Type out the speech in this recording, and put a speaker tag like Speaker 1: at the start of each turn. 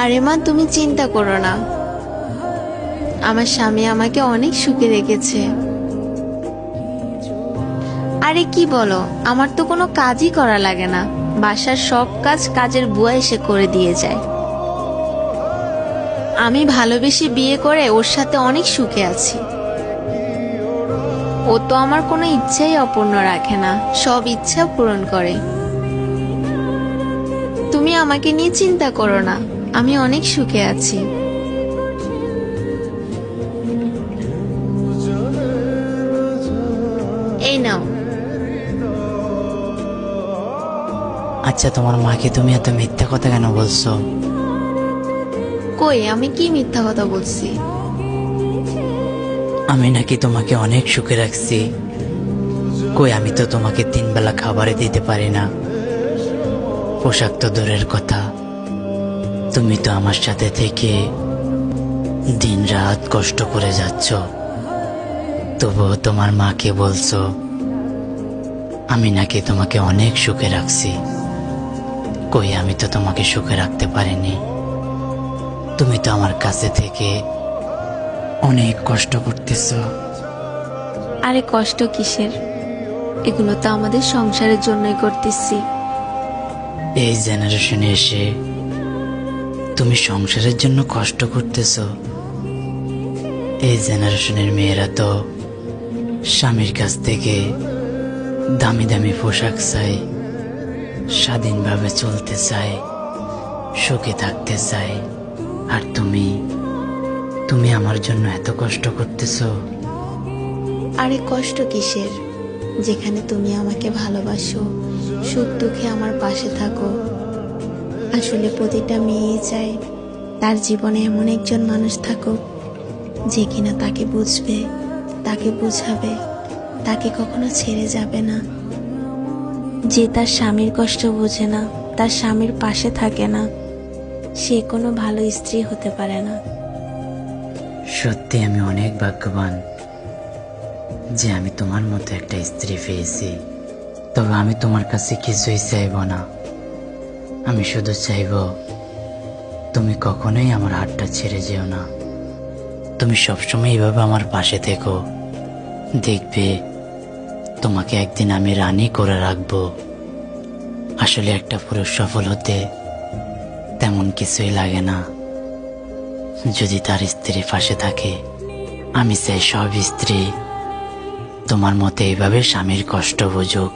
Speaker 1: আরে মা, তুমি চিন্তা করো না, আমার স্বামী আমাকে অনেক সুখে রেখেছে। আরে কি বলো, আমার তো কোনো কাজই করা লাগে না, বাসার সব কাজ কাজের বুয়া এসে করে দিয়ে যায়। আমি ভালোবেসে বিয়ে করে ওর সাথে অনেক সুখে আছি। ও তো আমার কোনো ইচ্ছাই অপূর্ণ রাখে না, সব ইচ্ছা পূরণ করে। তুমি আমাকে নিয়ে চিন্তা করো না, আমি অনেক সুখে আছি। এই নাও।
Speaker 2: আচ্ছা, তোমার মাকে তুমি এত মিথ্যা কথা কেন বলছো?
Speaker 1: কই, আমি কি মিথ্যা কথা বলছি?
Speaker 2: আমি নাকি তোমাকে অনেক সুখে রাখছি। কই, আমি তো তোমাকে 3 বেলা খাবারে দিতে পারি না, পোশাক তো দূরের কথা। তুমি তো আমার সাথে থেকে দিন রাত কষ্ট করে যাচ্ছ, তবুও তোমার মাকে বলছো আমি নাকি তোমাকে অনেক সুখে রাখছি। কই, আমি তো তোমাকে সুখে রাখতে পারিনি। তুমি তো আমার কাছে থেকে অনেক কষ্ট করতেছো।
Speaker 1: আরে কষ্ট কিসের, এগুলো তো আমাদের সংসারের জন্যই করতেছি।
Speaker 2: এই জেনারেশনে এসে তুমি সংসারের জন্য কষ্ট করতেছো? এই জেনারেশনের মেয়েরা তো স্বামীর কাছ থেকে দামি দামি পোশাক চায়, স্বাধীনভাবে চলতে চায়, সুখে থাকতে চায়। আর তুমি তুমি আমার জন্য এত কষ্ট করতেছো।
Speaker 1: আরে কষ্ট কিসের, যেখানে তুমি আমাকে ভালোবাসো, সুখ দুঃখে আমার পাশে থাকো। আসলে প্রতিটা মেয়েই চায় তার জীবনে এমন একজন মানুষ থাকুক যে কিনা তাকে বুঝবে, তাকে বুঝাবে, তাকে কখনো ছেড়ে যাবে না। যে তার স্বামীর কষ্ট বোঝে না, তার স্বামীর পাশে থাকে না, সে কোনো ভালো স্ত্রী হতে পারে না।
Speaker 2: সত্যি আমি অনেক ভাগ্যবান যে আমি তোমার মতো একটা স্ত্রী পেয়েছি। তবে আমি তোমার কাছে কিছুই চাইব না, আমি শুধু চাইব তুমি কখনোই আমার হাতটা ছেড়ে যেও না। তুমি সবসময় এইভাবে আমার পাশে থেকো, দেখবে তোমাকে একদিন আমি রানী করে রাখবো। আসলে একটা পুরুষ সফল হতে তেমন কিছুই লাগে না, যদি তার স্ত্রী পাশে থাকে। আমি চাই সব স্ত্রী তোমার মতে এইভাবে স্বামীর কষ্ট বুঝুক।